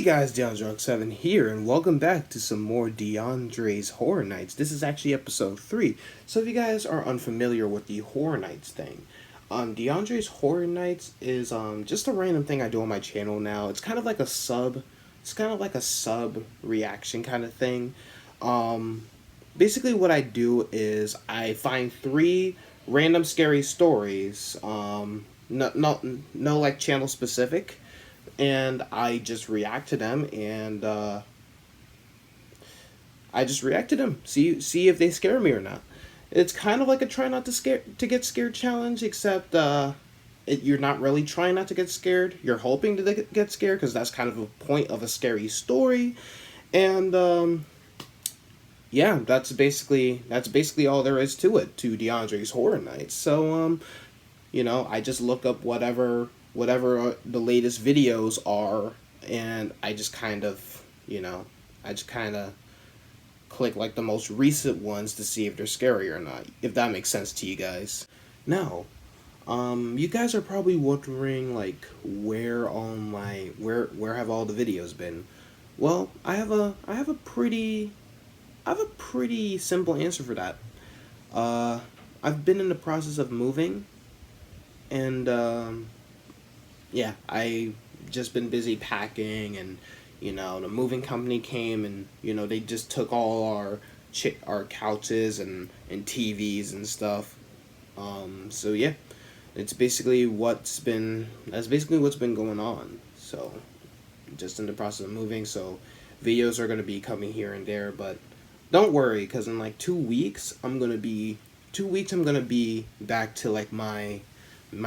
guys, DeondreHawk7 here, and welcome back to some more Deondre's Horror Nights. This is actually episode 3, so if you guys are unfamiliar with the Horror Nights thing, Deondre's Horror Nights is just a random thing I do on my channel now. It's kind of like a sub reaction kind of thing. Basically what I do is I find 3 random scary stories, no like channel specific, and I just react to them, and see if they scare me or not. It's kind of like a try not to get scared challenge, except you're not really trying not to get scared. You're hoping to get scared, because that's kind of a point of a scary story. And yeah, that's basically all there is to it, to Deondre's Horror Nights. So you know, I just look up whatever the latest videos are, and I just kind of click like the most recent ones to see if they're scary or not, if that makes sense to you guys. Now, you guys are probably wondering, like, where have all the videos been? Well, I have a pretty simple answer for that. I've been in the process of moving, and yeah, I just been busy packing, and you know, the moving company came, and you know, they just took all our couches and TVs and stuff. So yeah, that's basically what's been going on. So just in the process of moving, so videos are gonna be coming here and there, but don't worry, because in like 2 weeks I'm gonna be back to like my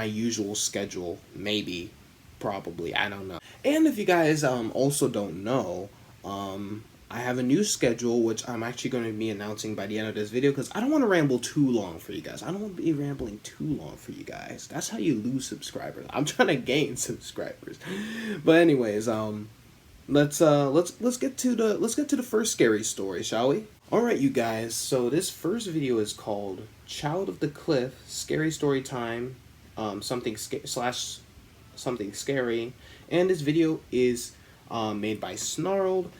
usual schedule, maybe, probably, I don't know. And if you guys also don't know, I have a new schedule, which I'm actually going to be announcing by the end of this video, because I don't want to ramble too long for you guys. I don't want to be rambling too long for you guys. That's how you lose subscribers. I'm trying to gain subscribers. But anyways, let's get to the first scary story, shall we? Alright, you guys, so this first video is called Child of the Cliff, Scary Story Time, something scary, and this video is made by Snarled.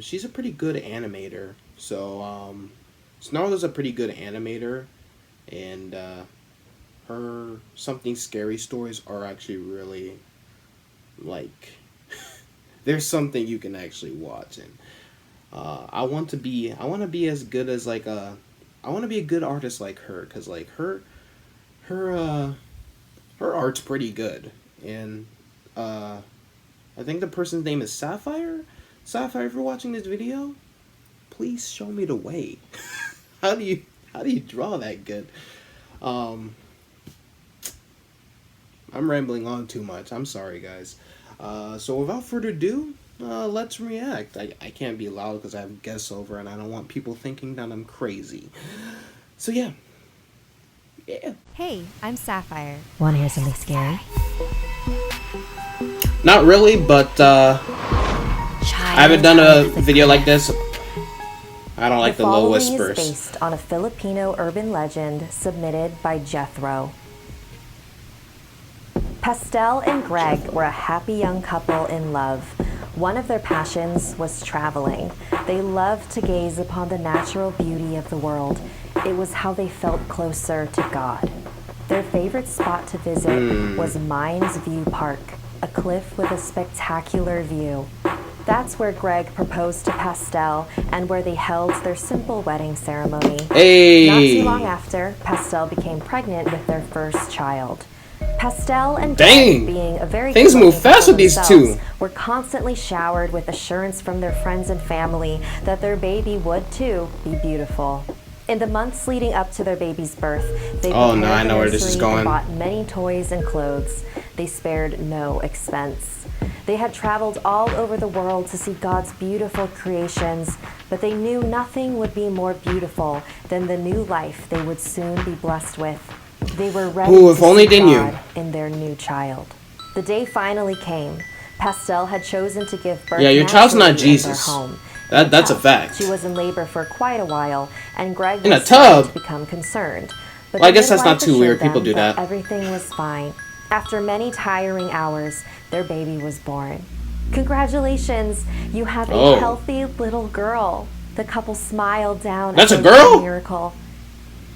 She's a pretty good animator, so Snarled is a pretty good animator, and her something scary stories are actually really, like, there's something you can actually watch, and I want to be as good as I want to be a good artist like her, because like her art's pretty good. And I think the person's name is Sapphire. Sapphire, if you're watching this video, please show me the way. how do you draw that good? I'm rambling on too much. I'm sorry, guys. So without further ado, let's react. I can't be loud because I have guests over, and I don't want people thinking that I'm crazy. So yeah. Hey, I'm Sapphire. Want to hear something scary? Not really, but I haven't done a video like this. I don't like the low whispers. The following is based on a Filipino urban legend submitted by Jethro. Pastel and Greg were a happy young couple in love. One of their passions was traveling. They loved to gaze upon the natural beauty of the world. It was how they felt closer to God. Their favorite spot to visit was Mines View Park, a cliff with a spectacular view. That's where Greg proposed to Pastel, and where they held their simple wedding ceremony. Hey. Not too long after, Pastel became pregnant with their first child. Pastel and Greg, being a very things move fast with these two, were constantly showered with assurance from their friends and family that their baby would too be beautiful. In the months leading up to their baby's birth, they prepared the nursery and bought many toys and clothes. They spared no expense. They had traveled all over the world to see God's beautiful creations, but they knew nothing would be more beautiful than the new life they would soon be blessed with. They were ready to see God in their new child. The day finally came. Pastel had chosen to give birth your child's not Jesus. In their home. That's a fact. She was in labor for quite a while, and Greg in a was starting tub to become concerned. But well, I guess that's not too weird. People do that. Everything was fine. After many tiring hours, their baby was born. Congratulations, you have a healthy little girl. The couple smiled down That's at a girl? the miracle.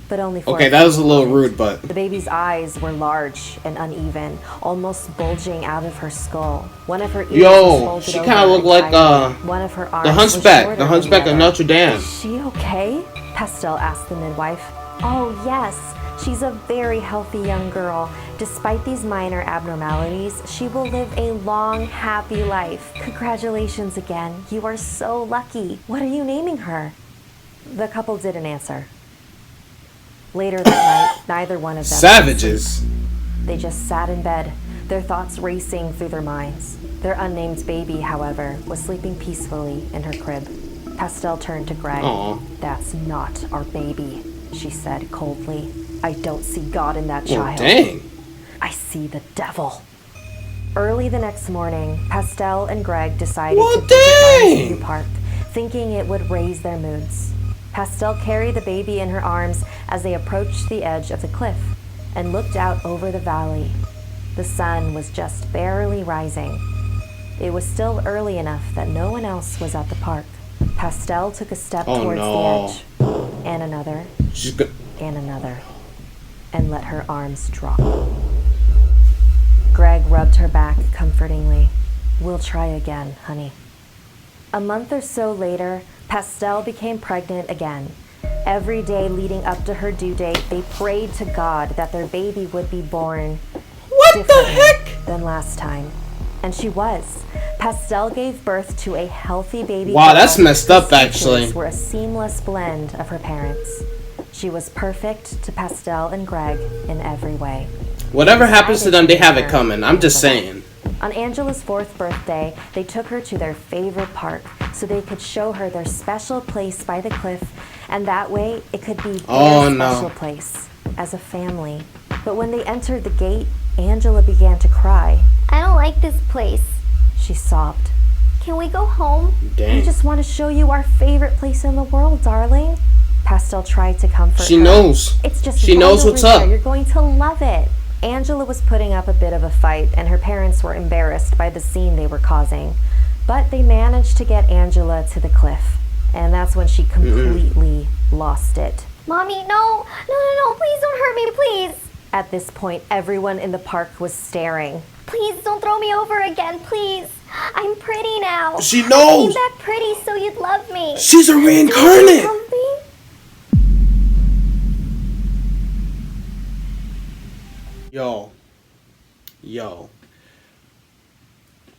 But only for okay, that was a little rude, but... The baby's eyes were large and uneven, almost bulging out of her skull. One of her ears was folded she kind of looked like, one of her arms the Hunchback of Notre Dame. Is she okay? Pastel asked the midwife. Oh, yes. She's a very healthy young girl. Despite these minor abnormalities, she will live a long, happy life. Congratulations again. You are so lucky. What are you naming her? The couple didn't answer. Later that night, neither one of them... Savages! They just sat in bed, their thoughts racing through their minds. Their unnamed baby, however, was sleeping peacefully in her crib. Pastel turned to Greg. Aww. That's not our baby, she said coldly. I don't see God in that child. Dang. I see the devil. Early the next morning, Pastel and Greg decided to visit Mountain View Park, thinking it would raise their moods. Pastel carried the baby in her arms as they approached the edge of the cliff and looked out over the valley. The sun was just barely rising. It was still early enough that no one else was at the park. Pastel took a step towards the edge, and another, and another, and let her arms drop. Greg rubbed her back comfortingly. We'll try again, honey. A month or so later, Pastel became pregnant again. Every day leading up to her due date, they prayed to God that their baby would be born differently than last time. And she was. Pastel gave birth to a healthy baby. Wow, that's messed up, actually. Were a seamless blend of her parents. She was perfect to Pastel and Greg in every way. Whatever happens to them, they have it coming. I'm just saying. On Angela's 4th birthday, they took her to their favorite park so they could show her their special place by the cliff, and that way it could be their special place as a family. But when they entered the gate, Angela began to cry. I don't like this place, she sobbed. Can we go home? Dang. We just want to show you our favorite place in the world, darling. Pastel tried to comfort her. She knows. It's just she knows what's up. You're going to love it. Angela was putting up a bit of a fight, and her parents were embarrassed by the scene they were causing. But they managed to get Angela to the cliff, and that's when she completely lost it. Mommy, no, please don't hurt me, please. At this point, everyone in the park was staring. Please don't throw me over again, please. I'm pretty now. She knows. I came back pretty so you'd love me. She's a reincarnate. Yo.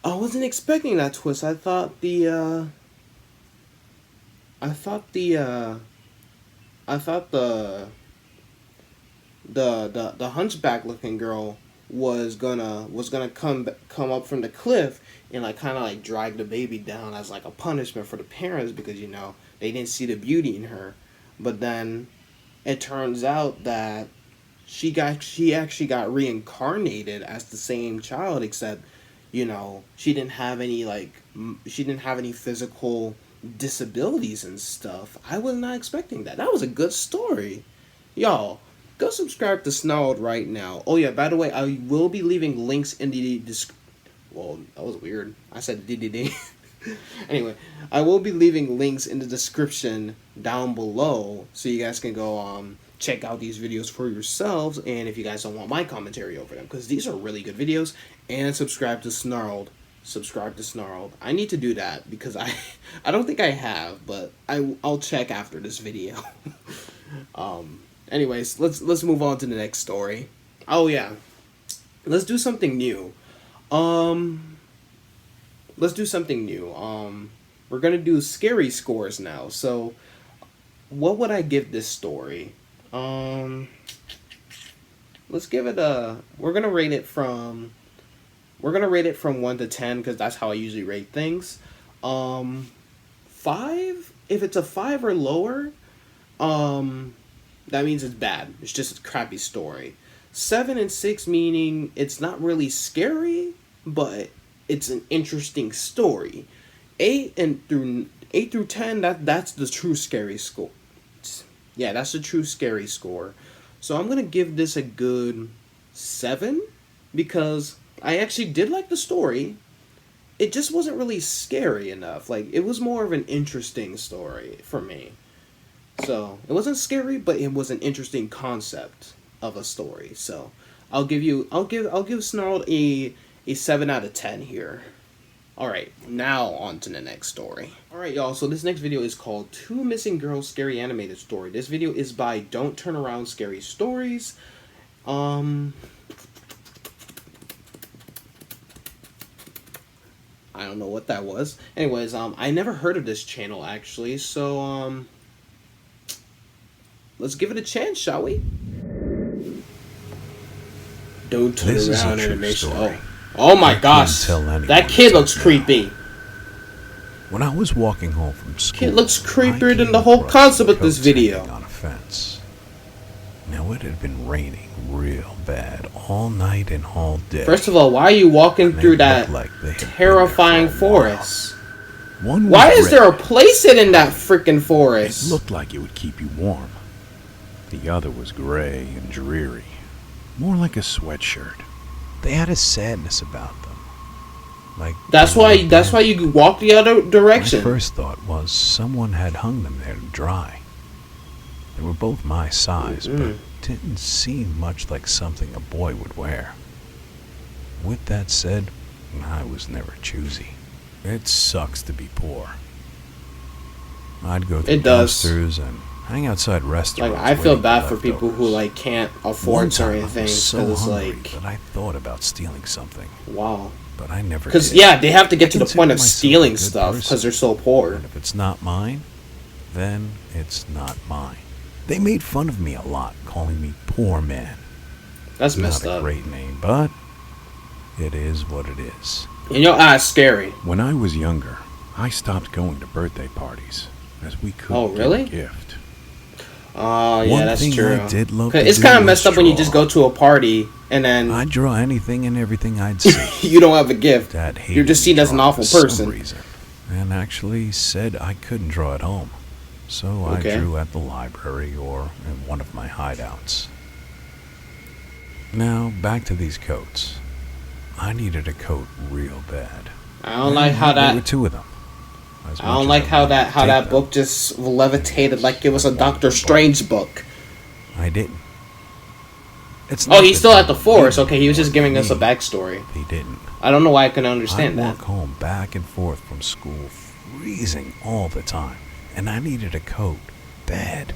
I wasn't expecting that twist. I thought the hunchback looking girl was gonna come up from the cliff and like kind of like drag the baby down as like a punishment for the parents because they didn't see the beauty in her. But then it turns out that she actually got reincarnated as the same child, except she didn't have any physical disabilities and stuff. I was not expecting that. That was a good story. Y'all, go subscribe to Snarled right now. Oh yeah, by the way, I will be leaving links in the well, that was weird. I said DDD. Anyway, I will be leaving links in the description down below so you guys can go check out these videos for yourselves, and if you guys don't want my commentary over them, because these are really good videos. And subscribe to Snarled. I need to do that because I don't think I have, but I'll check after this video. Anyways, let's move on to the next story. Oh yeah, let's do something new. We're gonna do scary scores now. So what would I give this story? Let's give it we're gonna rate it from 1 to 10 because that's how I usually rate things. 5. If it's a 5 or lower, that means it's bad. It's just a crappy story. 7 and 6 meaning it's not really scary, but it's an interesting story. 8 through 10, that's the true scary score. Yeah, that's the true scary score. So I'm gonna give this a good 7 because I actually did like the story, it just wasn't really scary enough. Like, it was more of an interesting story for me. So it wasn't scary, but it was an interesting concept of a story. So I'll give Snarled a 7 out of 10 here. Alright, now on to the next story. Alright, y'all, so this next video is called 2 Missing Girls Scary Animated Story. This video is by Don't Turn Around Scary Stories. I don't know what that was. Anyways, I never heard of this channel, actually, so, let's give it a chance, shall we? Don't Turn Around Animation. Oh my gosh, that kid looks creepy. When I was walking home from school, kid looks creepier than the whole concept of this video. On a fence. Now it had been raining real bad all night and all day. First of all, why are you walking through that terrifying forest? Why is there a playset in that freaking forest? It looked like it would keep you warm. The other was gray and dreary, more like a sweatshirt. They had a sadness about them. Like that's why you walk the other direction. My first thought was someone had hung them there to dry. They were both my size, but didn't seem much like something a boy would wear. With that said, I was never choosy. It sucks to be poor. I'd go to dumpsters and hang outside restaurants. Like, I feel bad for people who like can't afford certain things. So like that I thought about stealing something. Wow. But I never. Because yeah, they have to get to the point of stealing stuff because they're so poor. And if it's not mine, then it's not mine. They made fun of me a lot, calling me poor man. That's messed up. Not a great name, but it is what it is. And your eyes scary. When I was younger, I stopped going to birthday parties as we couldn't get a gift. Oh, yeah, that's true. I did love it's kind of messed up when you just go to a party and then I'd draw anything and everything I'd see. You don't have a gift. You're just seen as an awful person. And actually said I couldn't draw at home. So I drew at the library or in one of my hideouts. Now, back to these coats. I needed a coat real bad. I don't like how that... There were 2 of them. I don't like how that book just levitated like it was a Doctor Strange book. I didn't. Oh, he's still at the forest. Okay, he was just giving us a backstory. He didn't. I don't know why I couldn't understand that. I'd walk home back and forth from school, freezing all the time, and I needed a coat bad.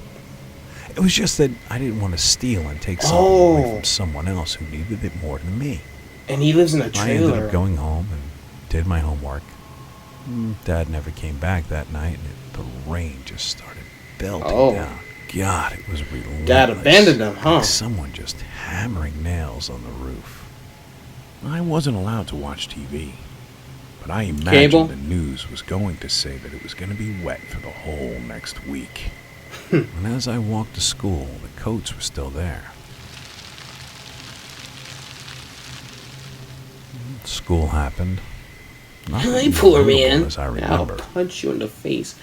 It was just that I didn't want to steal and take something away from someone else who needed it more than me. And he lives in a trailer. I ended up going home and did my homework. Dad never came back that night, and the rain just started belting down. God, it was relentless. Dad abandoned them, huh? Like someone just hammering nails on the roof. I wasn't allowed to watch TV, but I imagined the news was going to say that it was going to be wet for the whole next week. And as I walked to school, the coats were still there. School happened. Hey, poor man. I'll punch you in the face.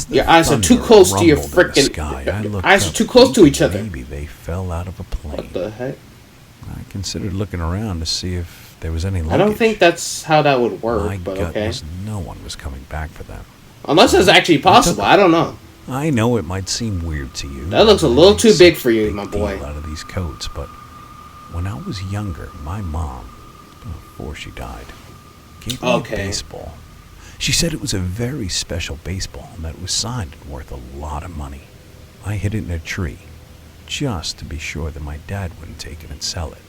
Your eyes are too close to your freaking. Your eyes are too close to each other. Maybe they fell out of a plane. What the heck? I considered looking around to see if there was any luggage. I don't think that's how that would work. My but gut okay. was no one was coming back for them. Unless it's actually possible. I don't know. I know it might seem weird to you. That looks a little too big for you, my boy. Out of these coats, but when I was younger, my mom, before she died, gave me a baseball. She said it was a very special baseball and that it was signed and worth a lot of money. I hid it in a tree, just to be sure that my dad wouldn't take it and sell it.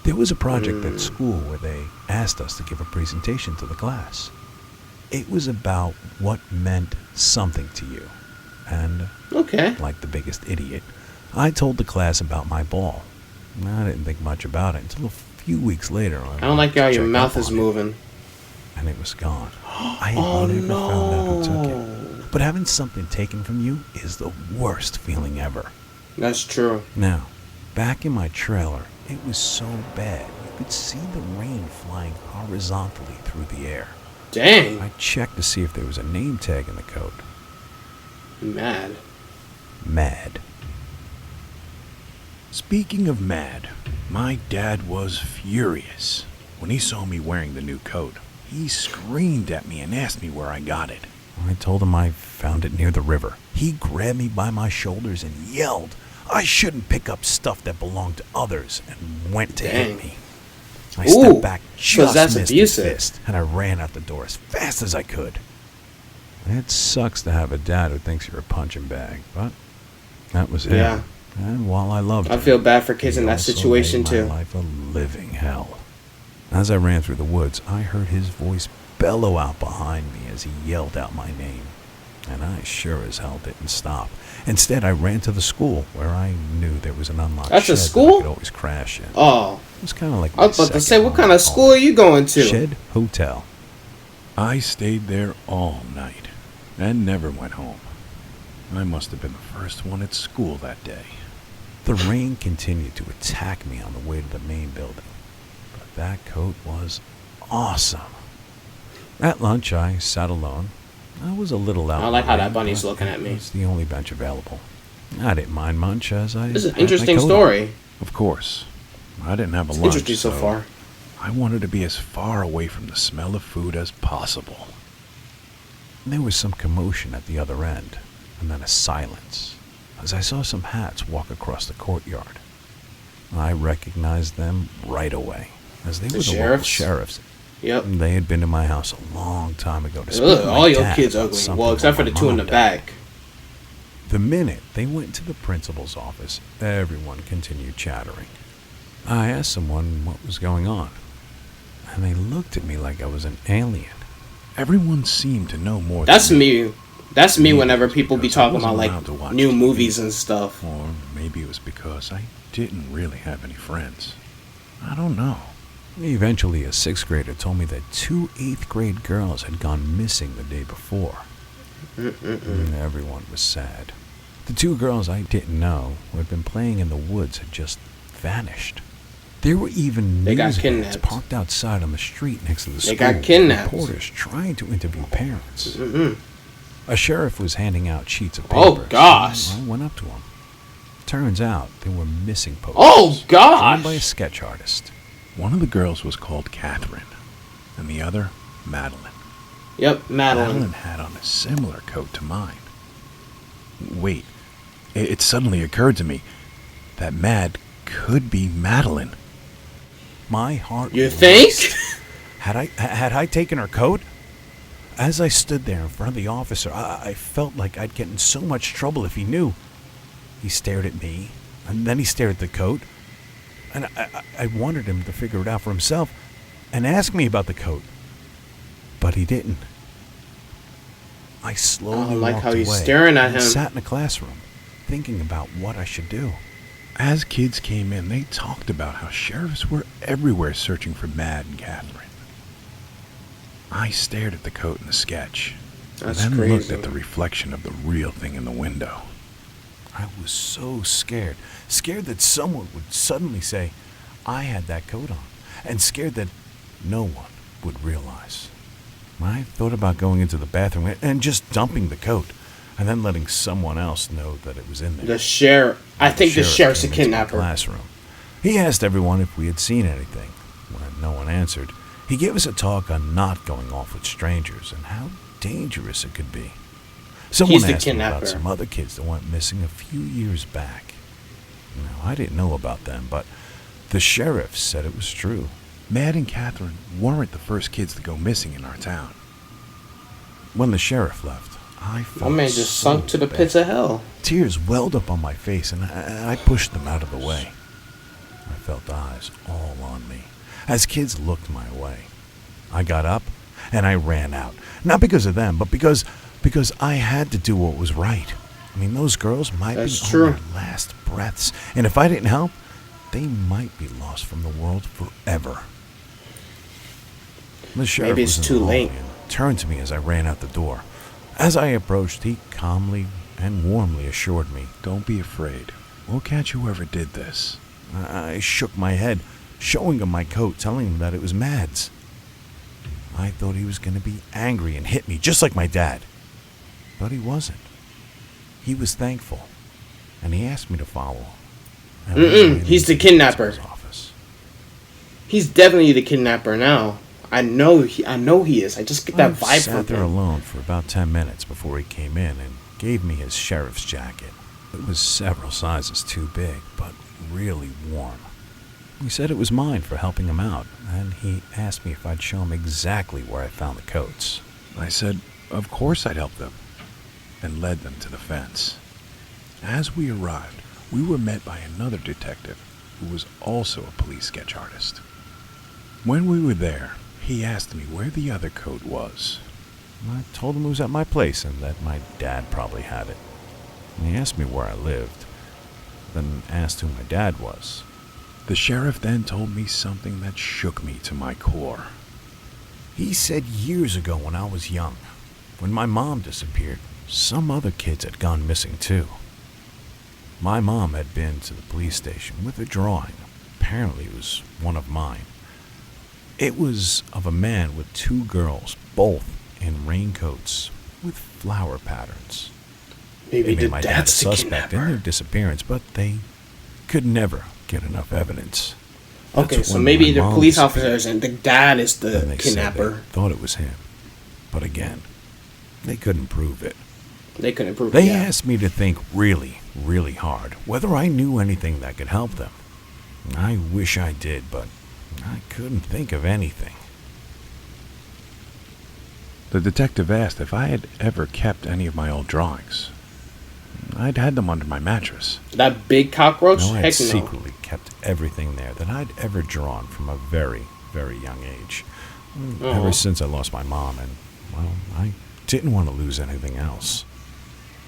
There was a project at school where they asked us to give a presentation to the class. It was about what meant something to you. And, like the biggest idiot, I told the class about my ball. I didn't think much about it until a few weeks later. I don't like how your mouth is moving. And it was gone. I had never found out who took it. But having something taken from you is the worst feeling ever. That's true. Now, back in my trailer, it was so bad you could see the rain flying horizontally through the air. Dang. I checked to see if there was a name tag in the coat. Mad. Speaking of mad, my dad was furious when he saw me wearing the new coat. He screamed at me and asked me where I got it. I told him I found it near the river. He grabbed me by my shoulders and yelled I shouldn't pick up stuff that belonged to others, and went to hit me. I stepped back, just missed his fist, and I ran out the door as fast as I could. It sucks to have a dad who thinks you're a punching bag, but that was him. Yeah. And while I loved him, I feel bad for kids in that situation made too. my life a living hell. As I ran through the woods, I heard his voice bellow out behind me as he yelled out my name. And I sure as hell didn't stop. Instead, I ran to the school where I knew there was an unlocked That's shed a school? that I could always crash in. Oh. It was kind of like I was about to say, what kind of school are you going to? Shed Hotel. I stayed there all night and never went home. I must have been the first one at school that day. The rain continued to attack me on the way to the main building, but that coat was awesome. At lunch, I sat alone. I was a little out. I like how that bunny's looking at me. It's the only bench available. I didn't mind much as I. This is an interesting story. Of course, I didn't have a lunch. Interesting so far. I wanted to be as far away from the smell of food as possible. There was some commotion at the other end, and then a silence, as I saw some hats walk across the courtyard. I recognized them right away, as they were the local sheriffs. Yep. They had been to my house a long time ago to speak with my all your dad kids about ugly. something Well, except for my the two in the mom back. The minute they went to the principal's office, everyone continued chattering. I asked someone what was going on, and they looked at me like I was an alien. Everyone seemed to know more That's than me. me. That's me whenever people be talking about like allowed to watch new TV. movies and stuff. Or maybe it was because I didn't really have any friends. I don't know. Eventually, a 6th grader told me that 2 8th grade girls had gone missing the day before. And everyone was sad. The 2 girls I didn't know, who had been playing in the woods, had just vanished. There were even news vans parked outside on the street next to the school. They got kidnapped. Reporters trying to interview parents. A sheriff was handing out sheets of paper. Oh, gosh. So I went up to him. Turns out they were missing posters. Oh, gosh. Drawn by a sketch artist. One of the girls was called Catherine, and the other, Madeline. Yep, Madeline. Madeline had on a similar coat to mine. Wait, it suddenly occurred to me that Mad could be Madeline. My heart. You think? Had I taken her coat? As I stood there in front of the officer, I felt like I'd get in so much trouble if he knew. He stared at me, and then he stared at the coat, and I wanted him to figure it out for himself and ask me about the coat. But he didn't. I slowly like walked how he's away staring at and him. sat in a classroom, thinking about what I should do. As kids came in, they talked about how sheriffs were everywhere searching for Mad and Catherine. I stared at the coat in the sketch, That's and then crazy. looked at the reflection of the real thing in the window. I was so scared that someone would suddenly say I had that coat on, and scared that no one would realize. I thought about going into the bathroom and just dumping the coat, and then letting someone else know that it was in there. The sheriff. I think the sheriff's a came into my kidnapper. Classroom. He asked everyone if we had seen anything. When no one answered, he gave us a talk on not going off with strangers and how dangerous it could be. Someone He's the asked me about kidnapper. some other kids that went missing a few years back. Now, I didn't know about them, but the sheriff said it was true. Mad and Catherine weren't the first kids to go missing in our town. When the sheriff left, I felt My man just so sunk to the bad. pits of hell. Tears welled up on my face, and I pushed them out of the way. I felt eyes all on me as kids looked my way. I got up, and I ran out. Not because of them, but because I had to do what was right. I mean, those girls might That's be true. on their last breaths, and if I didn't help, they might be lost from the world forever. The sheriff Maybe it's was in too the late. hallway and turned to me as I ran out the door. As I approached, he calmly and warmly assured me, "Don't be afraid. We'll catch whoever did this." I shook my head, showing him my coat, telling him that it was Mad's. I thought he was going to be angry and hit me, just like my dad. But he wasn't. He was thankful, and he asked me to follow. And we went He's the into kidnapper. principal's office. He's definitely the kidnapper now. I know he is. I just get that vibe from him. I sat there alone for about 10 minutes before he came in and gave me his sheriff's jacket. It was several sizes too big, but really warm. He said it was mine for helping him out, and he asked me if I'd show him exactly where I found the coats. I said, of course I'd help them, and led them to the fence. As we arrived, we were met by another detective who was also a police sketch artist. When we were there, he asked me where the other coat was. I told him it was at my place and that my dad probably had it. And he asked me where I lived, then asked who my dad was. The sheriff then told me something that shook me to my core. He said years ago when I was young, when my mom disappeared, some other kids had gone missing too. My mom had been to the police station with a drawing. Apparently it was one of mine. It was of a man with two girls, both in raincoats with flower patterns. Maybe they made my dad a suspect in their disappearance, but they could never get enough evidence. Okay, so maybe the police officers and the dad is the kidnapper. They thought it was him, but again, they couldn't prove it. They couldn't prove it. They asked me to think really, really hard whether I knew anything that could help them. I wish I did, but I couldn't think of anything. The detective asked if I had ever kept any of my old drawings. I'd had them under my mattress. That big cockroach? No, I Heck had secretly kept everything there that I'd ever drawn from a very, very young age. Ever since I lost my mom, and, well, I didn't want to lose anything else.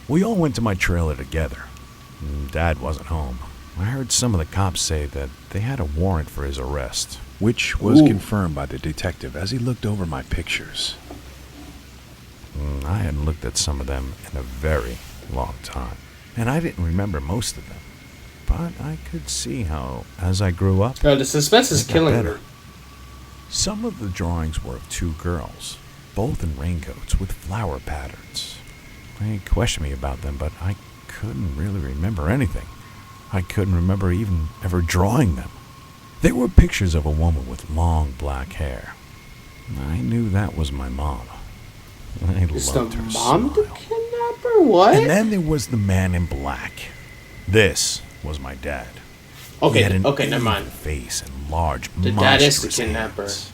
We all went to my trailer together. Dad wasn't home. I heard some of the cops say that they had a warrant for his arrest. Which was confirmed by the detective as he looked over my pictures. I hadn't looked at some of them in a very long time, and I didn't remember most of them. But I could see how, as I grew up, the suspense is killing me. Some of the drawings were of two girls, both in raincoats with flower patterns. They questioned me about them, but I couldn't really remember anything. I couldn't remember even ever drawing them. They were pictures of a woman with long black hair. I knew that was my mom. I loved her smile. The kidnapper? What? And then there was the man in black. This was my dad. Okay, he had an never mind. Face and large, the dad is the kidnapper. Hands.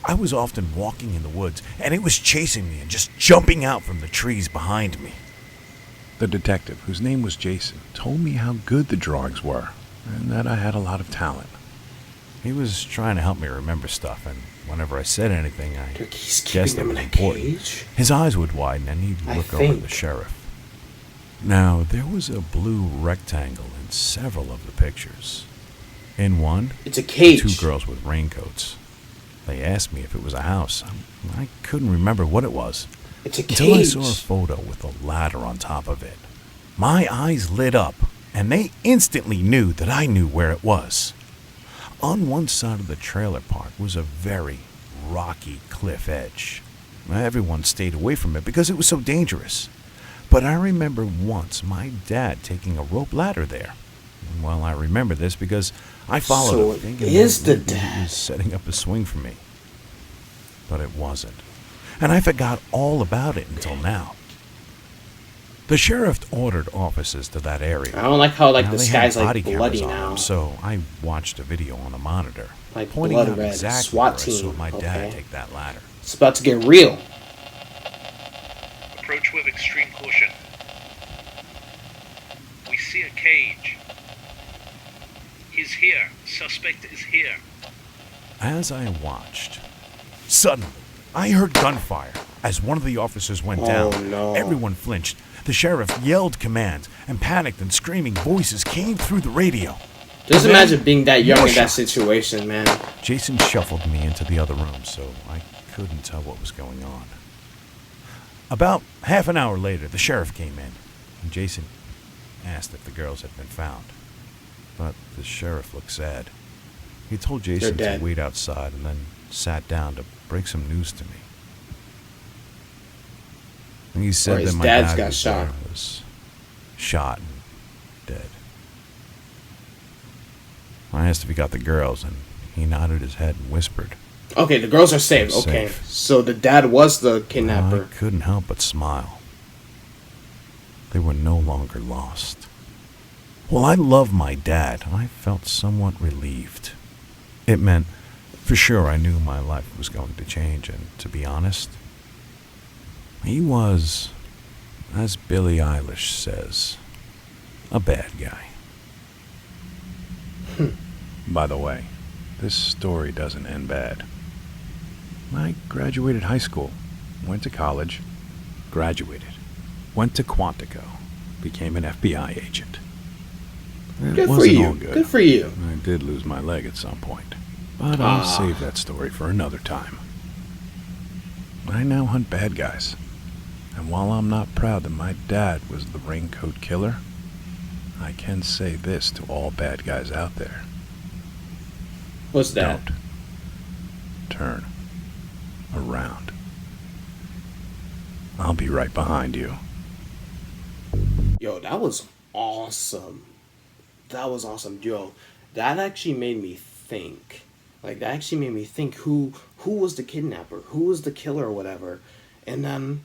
I was often walking in the woods, and it was chasing me and just jumping out from the trees behind me. The detective, whose name was Jason, told me how good the drawings were, and that I had a lot of talent. He was trying to help me remember stuff, and whenever I said anything, I guessed it was important. His eyes would widen, and he'd look over at the sheriff. Now, there was a blue rectangle in several of the pictures. In one, it's a cage. Two girls with raincoats. They asked me if it was a house. I couldn't remember what it was. It's a cage. Until I saw a photo with a ladder on top of it. My eyes lit up, and they instantly knew that I knew where it was. On one side of the trailer park was a very rocky cliff edge. Everyone stayed away from it because it was so dangerous. But I remember once my dad taking a rope ladder there. Well, I remember this because I followed him thinking he was setting up a swing for me. But it wasn't. And I forgot all about it until now. The sheriff ordered officers to that area. I don't like how the sky's like bloody now. So I watched a video on a monitor, like pointing out red. exactly SWAT where I saw my dad take that ladder. It's about to get real. Approach with extreme caution. We see a cage. He's here. Suspect is here. As I watched, suddenly I heard gunfire. As one of the officers went down, everyone flinched. The sheriff yelled commands, and panicked and screaming voices came through the radio. Just imagine being that young in that situation, man. Jason shuffled me into the other room, so I couldn't tell what was going on. About half an hour later, the sheriff came in, and Jason asked if the girls had been found. But the sheriff looked sad. He told Jason to wait outside and then sat down to break some news to me. And he said that my dad was shot and dead. I asked if he got the girls, and he nodded his head and whispered, Okay, the girls are safe. Okay, so the dad was the kidnapper. I couldn't help but smile. They were no longer lost. While I loved my dad, I felt somewhat relieved. It meant, for sure, I knew my life was going to change, and to be honest, he was, as Billie Eilish says, a bad guy. By the way, this story doesn't end bad. I graduated high school, went to college, graduated, went to Quantico, became an FBI agent. Good for you. Good for you. I did lose my leg at some point, but I'll save that story for another time. I now hunt bad guys, and while I'm not proud that my dad was the raincoat killer, I can say this to all bad guys out there. What's that? Don't turn around. I'll be right behind you. Yo, that was awesome. That was awesome. Yo, that actually made me think. Like, that actually made me think who was the kidnapper, who was the killer or whatever. And then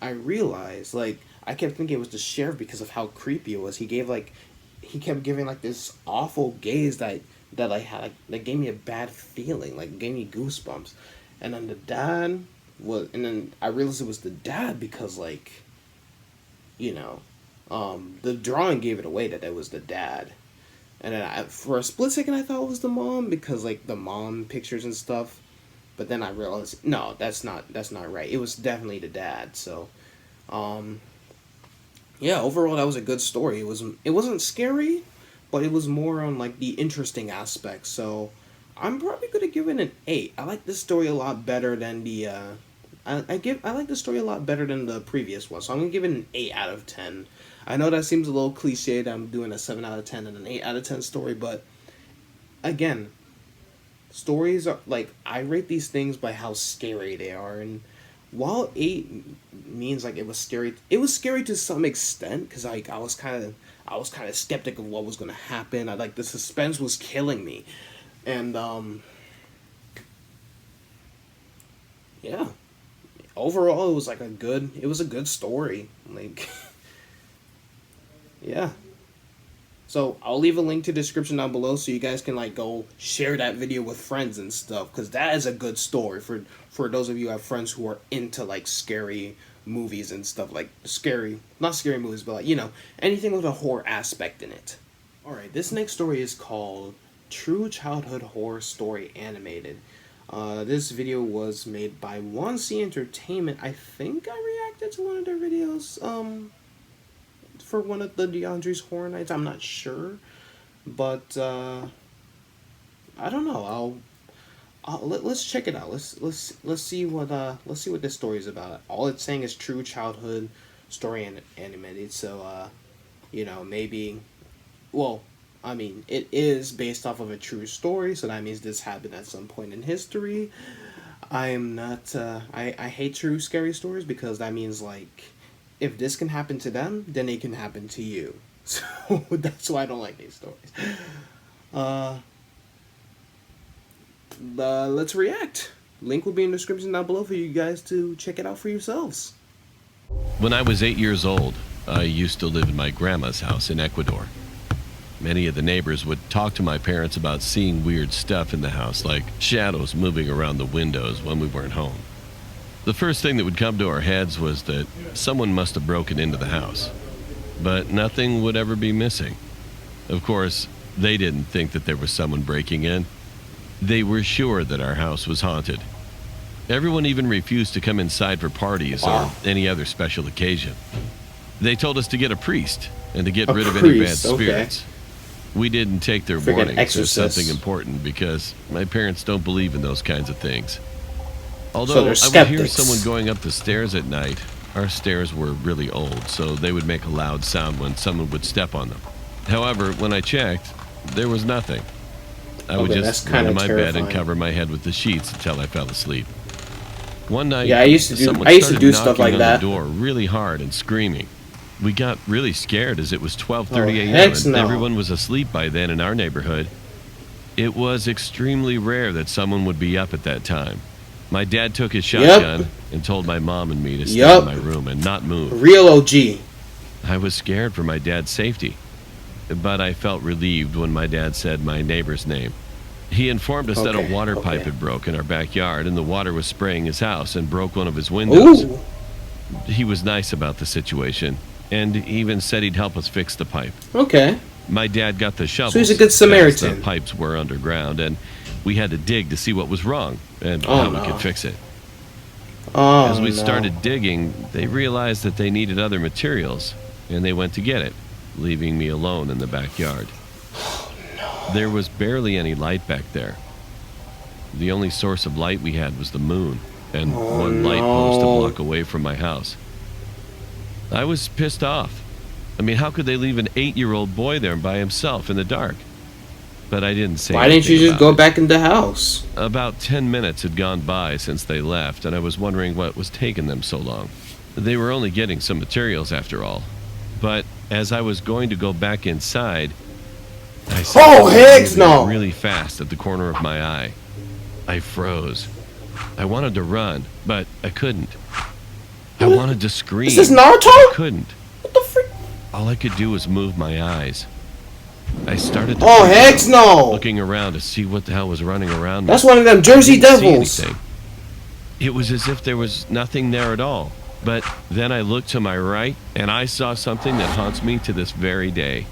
I realized, like, I kept thinking it was the sheriff because of how creepy it was. He kept giving, like, this awful gaze that I had, like, that gave me a bad feeling, like, gave me goosebumps. And then the dad was, and then I realized it was the dad because, like, you know, the drawing gave it away that it was the dad. And then for a split second, I thought it was the mom because, like, the mom pictures and stuff. But then I realized, no, that's not right. It was definitely the dad. So, yeah, overall, that was a good story. It wasn't scary, but it was more on, like, the interesting aspects. So, I'm probably gonna give it an 8. I like this story a lot better than the I like the story a lot better than the previous one. So I'm gonna give it an 8 out of 10. I know that seems a little cliche that I'm doing a 7 out of 10 and an 8 out of 10 story, but again, stories are, like, I rate these things by how scary they are. And while 8 means, like, it was scary to some extent, because, like, I was kind of skeptic of what was gonna happen. The suspense was killing me. And yeah, overall it was a good story. Like, yeah. So I'll leave a link to the description down below so you guys can, like, go share that video with friends and stuff, because that is a good story for those of you who have friends who are into, like, scary movies and stuff, like not scary movies, but, like, you know, anything with a horror aspect in it. Alright, this next story is called True Childhood Horror Story Animated. This video was made by 1C Entertainment. I think I reacted to one of their videos for one of the Deondre's Horror Nights. I'm not sure, but I don't know. Let's check it out. Let's see what this story is about. All it's saying is True Childhood Story Animated. So you know, maybe, well, I mean, it is based off of a true story, so that means this happened at some point in history. I am not, I hate true scary stories, because that means, like, if this can happen to them, then it can happen to you. So, that's why I don't like these stories. Let's react. Link will be in the description down below for you guys to check it out for yourselves. When I was 8 years old, I used to live in my grandma's house in Ecuador. Many of the neighbors would talk to my parents about seeing weird stuff in the house, like shadows moving around the windows when we weren't home. The first thing that would come to our heads was that someone must have broken into the house, but nothing would ever be missing. Of course, they didn't think that there was someone breaking in. They were sure that our house was haunted. Everyone even refused to come inside for parties or any other special occasion. They told us to get a priest and to get rid of any bad spirits. We didn't take their warnings as something important, because my parents don't believe in those kinds of things. Although I would hear someone going up the stairs at night, our stairs were really old, so they would make a loud sound when someone would step on them. However, when I checked, there was nothing. I would just run to my bed and cover my head with the sheets until I fell asleep. One night, someone started knocking on the door really hard and screaming. We got really scared, as it was 12:30 a.m. and everyone was asleep by then in our neighborhood. It was extremely rare that someone would be up at that time. My dad took his shotgun and told my mom and me to stay in my room and not move. Real OG. I was scared for my dad's safety, but I felt relieved when my dad said my neighbor's name. He informed us that a water pipe had broke in our backyard and the water was spraying his house and broke one of his windows. Ooh. He was nice about the situation and even said he'd help us fix the pipe. Okay. My dad got the shovel. So he's a good Samaritan. The pipes were underground and we had to dig to see what was wrong and how we could fix it. As we started digging, they realized that they needed other materials and they went to get it, leaving me alone in the backyard. There was barely any light back there. The only source of light we had was the moon and one light post a block away from my house. I was pissed off. I mean, how could they leave an 8-year-old boy there by himself in the dark? But I didn't say anything. Why didn't you just go back in the house? About 10 minutes had gone by since they left, and I was wondering what was taking them so long. They were only getting some materials after all. But as I was going to go back inside, I saw something really fast at the corner of my eye. I froze. I wanted to run, but I couldn't. I wanted to scream. Is this Naruto? I couldn't. What the freak? All I could do was move my eyes. I started to looking around to see what the hell was running around me. That's one of them Jersey Devils. It was as if there was nothing there at all. But then I looked to my right, and I saw something that haunts me to this very day.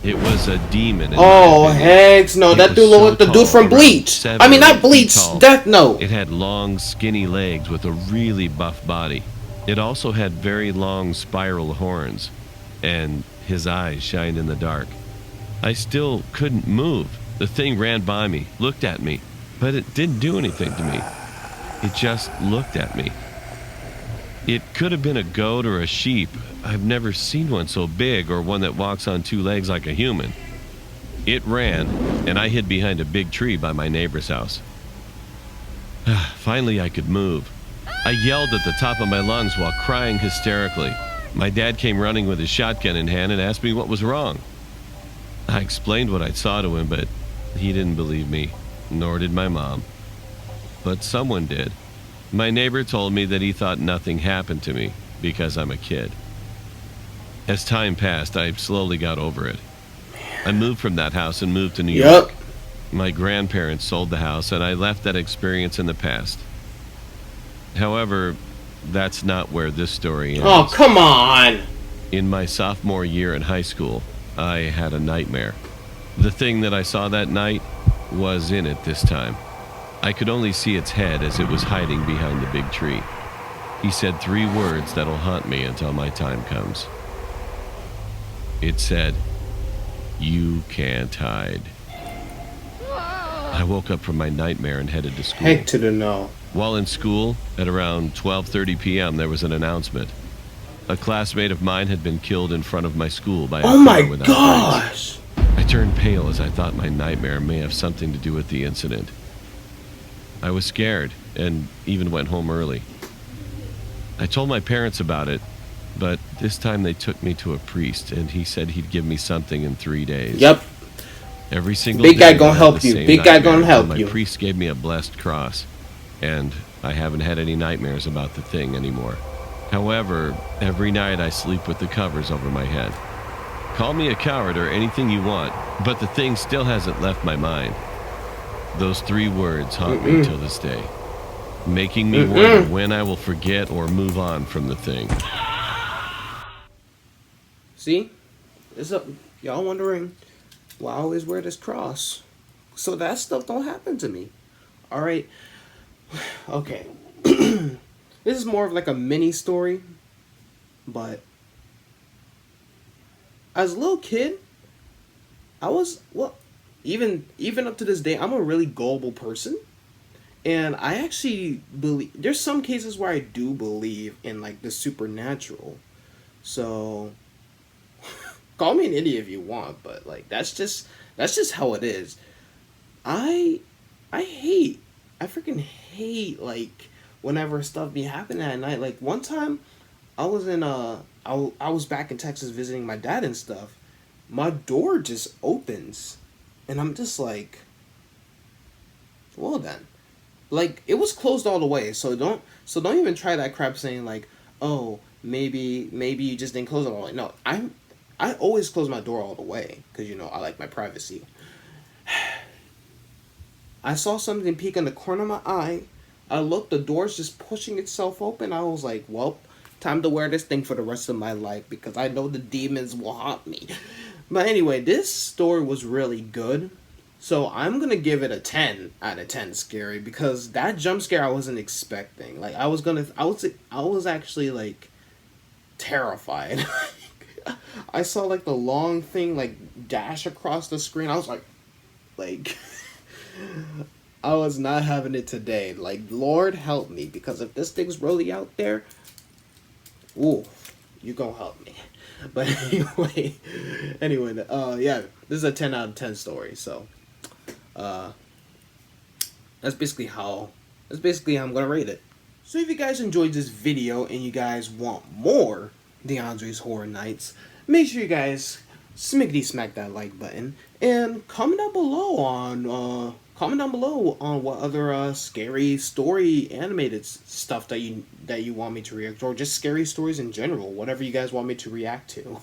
It was a demon. Oh, heck no. That dude looked like the dude from Bleach. I mean, not Bleach. Death Note. It had long, skinny legs with a really buff body. It also had very long spiral horns, and his eyes shined in the dark. I still couldn't move. The thing ran by me, looked at me, but it didn't do anything to me. It just looked at me. It could have been a goat or a sheep. I've never seen one so big or one that walks on 2 legs like a human. It ran, and I hid behind a big tree by my neighbor's house. Finally, I could move. I yelled at the top of my lungs while crying hysterically. My dad came running with his shotgun in hand and asked me what was wrong. I explained what I saw to him, but he didn't believe me, nor did my mom. But someone did. My neighbor told me that he thought nothing happened to me because I'm a kid. As time passed, I slowly got over it. I moved from that house and moved to New York. My grandparents sold the house, and I left that experience in the past. However, that's not where this story ends. Oh, come on! In my sophomore year in high school, I had a nightmare. The thing that I saw that night was in it this time. I could only see its head as it was hiding behind the big tree. He said 3 words that'll haunt me until my time comes. It said, "You can't hide." I woke up from my nightmare and headed to school. Heck to the no. While in school, at around 12:30 p.m., there was an announcement. A classmate of mine had been killed in front of my school by a car without brakes. I turned pale as I thought my nightmare may have something to do with the incident. I was scared and even went home early. I told my parents about it, but this time they took me to a priest and he said he'd give me something in 3 days. Yep. Every single big day guy gonna help you. Big guy gonna help you. My priest gave me a blessed cross, and I haven't had any nightmares about the thing anymore. However, every night I sleep with the covers over my head. Call me a coward or anything you want, but the thing still hasn't left my mind. Those 3 words haunt me till this day, making me wonder when I will forget or move on from the thing. See? Y'all wondering why I always wear this cross. So that stuff don't happen to me. Alright. Okay. This is more of like a mini story. But as a little kid, I was, even up to this day, I'm a really gullible person. And I actually believe, there's some cases where I do believe in like the supernatural. So call me an idiot if you want, but like that's just how it is. I freaking hate like whenever stuff be happening at night. Like one time I was I was back in Texas visiting my dad and stuff. My door just opens and I'm just like, Well then, like, it was closed all the way, so don't even try that crap saying like, oh, maybe you just didn't close it all the way. No, I always close my door all the way because, you know, I like my privacy. I saw something peek in the corner of my eye. I looked, the door's just pushing itself open. I was like, well, time to wear this thing for the rest of my life because I know the demons will haunt me. But anyway, this story was really good. So I'm going to give it a 10 out of 10 scary because that jump scare I wasn't expecting. Like, I was actually like terrified. I saw like the long thing like dash across the screen. I was like I was not having it today. Like, Lord help me, because if this thing's really out there, ooh, you gonna help me. But anyway, yeah, this is a 10 out of 10 story. So, that's basically how I'm gonna rate it. So if you guys enjoyed this video and you guys want more Deondre's Horror Nights, make sure you guys smackety smack that like button and comment down below on what other scary story animated stuff that you want me to react, or just scary stories in general, whatever you guys want me to react to,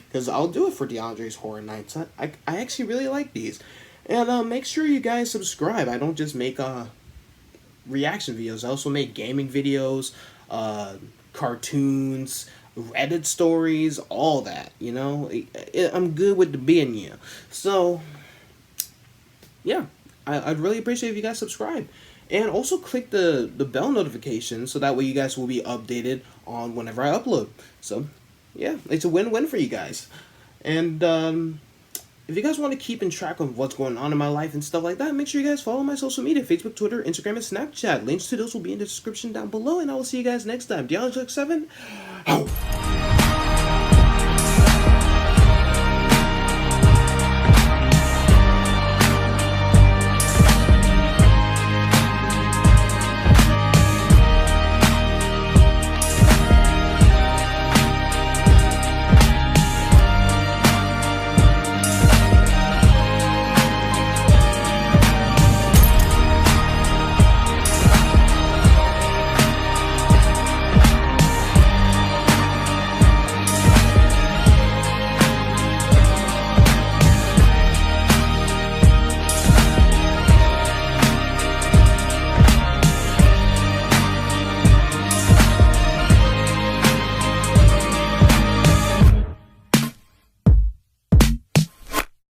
because I'll do it for Deondre's Horror Nights. I actually really like these. And make sure you guys subscribe. I don't just make reaction videos. I also make gaming videos, cartoons, Reddit stories, all that, you know. I'm good with the being you. So, yeah, I'd really appreciate if you guys subscribe. And also click the bell notification so that way you guys will be updated on whenever I upload. So, yeah, it's a win-win for you guys. And, if you guys want to keep in track of what's going on in my life and stuff like that, make sure you guys follow my social media, Facebook, Twitter, Instagram, and Snapchat. Links to those will be in the description down below, and I will see you guys next time. DeondreHawk7 out.